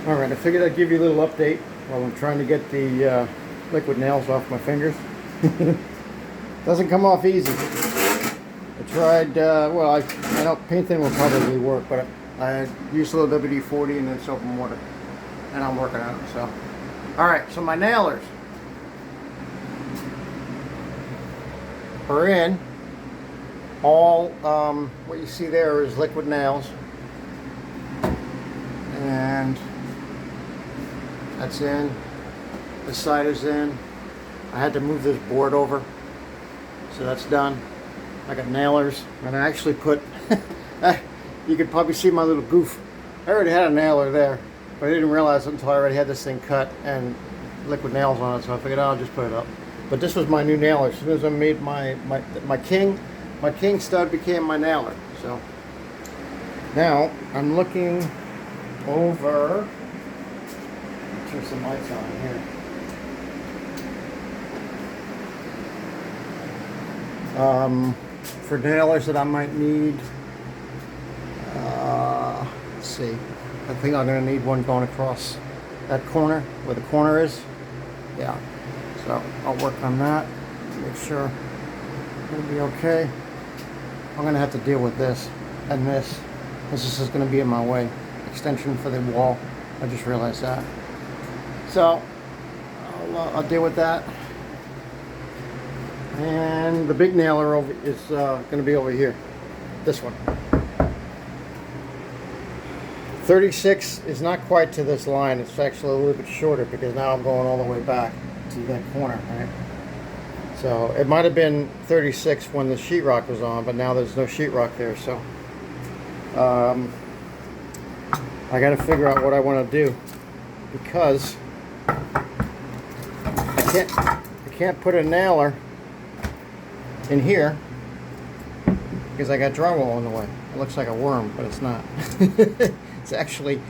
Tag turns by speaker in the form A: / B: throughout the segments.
A: Alright, I figured I'd give you a little update while I'm trying to get the liquid nails off my fingers. Doesn't come off easy. I tried, well, I know paint thin will probably work, but I used a little WD-40 and then soap and water. And I'm working on it, so. Alright, so my nailers are in. All, what you see there is liquid nails. And that's in. This side is in. I had to move this board over, so that's done. I got nailers, and I actually put, you could probably see my little goof. I already had a nailer there, but I didn't realize it until I already had this thing cut and liquid nails on it, so I figured, oh, I'll just put it up. But this was my new nailer. As soon as I made my king stud became my nailer. So now I'm looking over. Turn some lights on here. For nailers that I might need, let's see. I think I'm going to need one going across that corner where the corner is. Yeah. So I'll work on that. Make sure it'll be okay. I'm going to have to deal with this and this. This is going to be in my way. Extension for the wall. I just realized that. So I'll deal with that. And the big nailer is going to be over here. This one. 36 is not quite to this line. It's actually a little bit shorter because now I'm going all the way back to that corner, right? So it might have been 36 when the sheetrock was on, but now there's no sheetrock there. So I got to figure out what I want to do, because I can't put a nailer in here because I got drywall in the way. It looks like a worm, but it's not. it's actually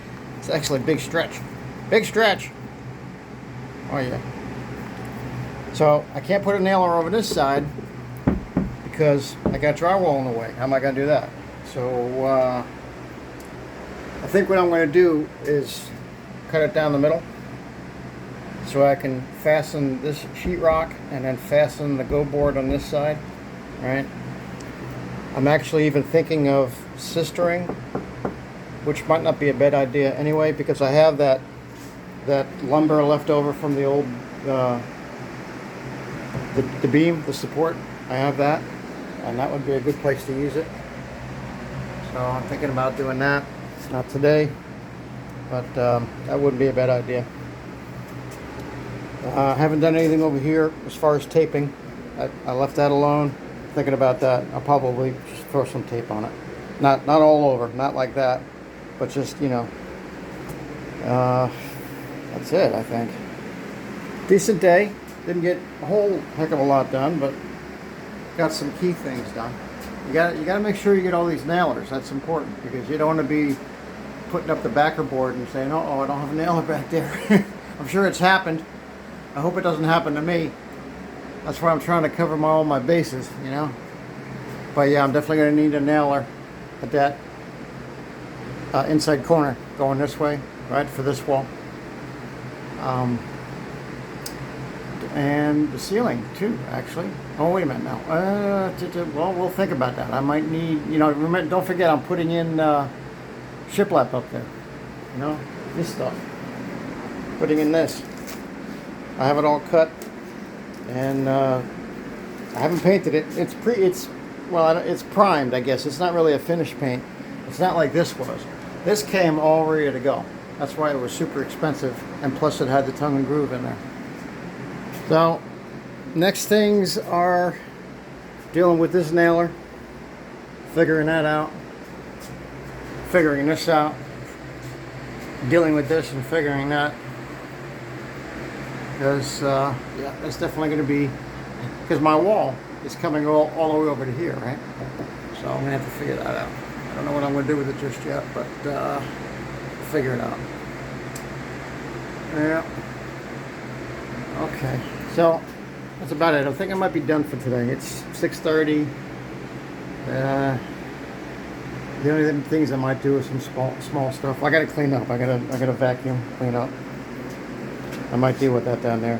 A: a big stretch. Big stretch. Oh yeah. So I can't put a nailer over this side because I got drywall in the way. How am I going to do that? So I think what I'm going to do is cut it down the middle so I can fasten this sheetrock and then fasten the go board on this side, right? I'm actually even thinking of sistering, which might not be a bad idea anyway, because I have that lumber left over from the old the beam, the support. I have that, and that would be a good place to use it. So I'm thinking about doing that. Not today, but that wouldn't be a bad idea. I haven't done anything over here as far as taping. I left that alone. Thinking about that. I'll probably just throw some tape on it. Not all over, not like that, but just, you know. That's it, I think. Decent day. Didn't get a whole heck of a lot done, but got some key things done. You got to make sure you get all these nailers. That's important, because you don't want to be putting up the backer board and saying, "Oh, I don't have a nailer back there." I'm sure it's happened. I hope it doesn't happen to me. That's why I'm trying to cover all my bases, you know. But yeah, I'm definitely going to need a nailer at that inside corner going this way, right, for this wall. And the ceiling too, actually. Oh, wait a minute now. Well, we'll think about that. I might need, you know, remember, don't forget I'm putting in shiplap up there. You know, this stuff. Putting in this. I have it all cut, and I haven't painted it. It's primed, I guess. It's not really a finished paint. It's not like this was. This came all ready to go. That's why it was super expensive, and plus it had the tongue and groove in there. So, next things are dealing with this nailer, figuring that out, figuring this out, dealing with this and figuring that. Because, yeah, that's definitely going to be, because my wall is coming all the way over to here, right? So I'm going to have to figure that out. I don't know what I'm going to do with it just yet, but figure it out. Yeah. Okay. So that's about it. I think I might be done for today. It's 6:30. The only things I might do is some small stuff. I gotta clean up. I gotta vacuum, clean up. I might deal with that down there.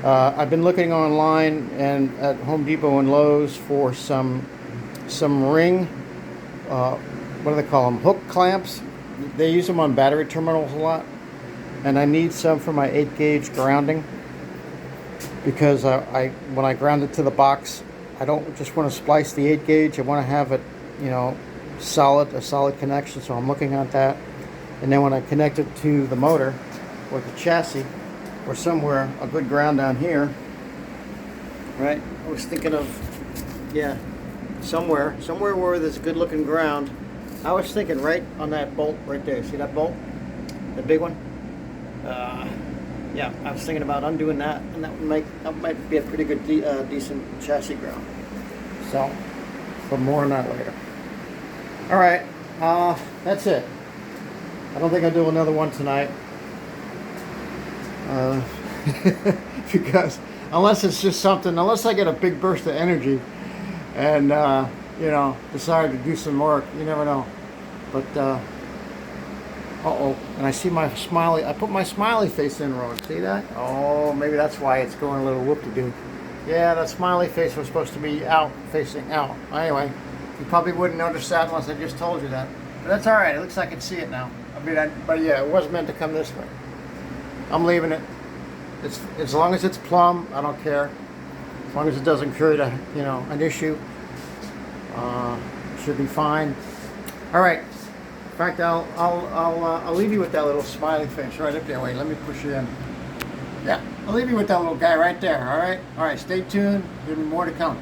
A: I've been looking online and at Home Depot and Lowe's for some ring. What do they call them? Hook clamps. They use them on battery terminals a lot, and I need some for my 8-gauge grounding because when I ground it to the box, I don't just want to splice the 8-gauge. I want to have it, you know, a solid connection. So I'm looking at that, and then when I connect it to the motor or the chassis or somewhere, a good ground down here, right? I was thinking of, yeah, somewhere where there's a good looking ground. I was thinking right on that bolt right there. See that bolt? The big one? Yeah, I was thinking about undoing that, and that might be a pretty good, decent chassis ground. So, but more on that later. All right, that's it. I don't think I'll do another one tonight. Because unless I get a big burst of energy and you know, decide to do some work, you never know. But and I see my smiley. I put my smiley face in wrong. See that? Oh, maybe that's why it's going a little whoop-de-doo. Yeah, that smiley face was supposed to be out, facing out. Anyway, you probably wouldn't notice that unless I just told you that. But that's all right. It looks like I can see it now. But yeah, it was meant to come this way. I'm leaving it. It's as long as it's plumb, I don't care. As long as it doesn't create an issue, should be fine. All right. In fact, I'll leave you with that little smiley face right up there. Wait, let me push you in. Yeah, I'll leave you with that little guy right there. All right. Stay tuned. There'll be more to come.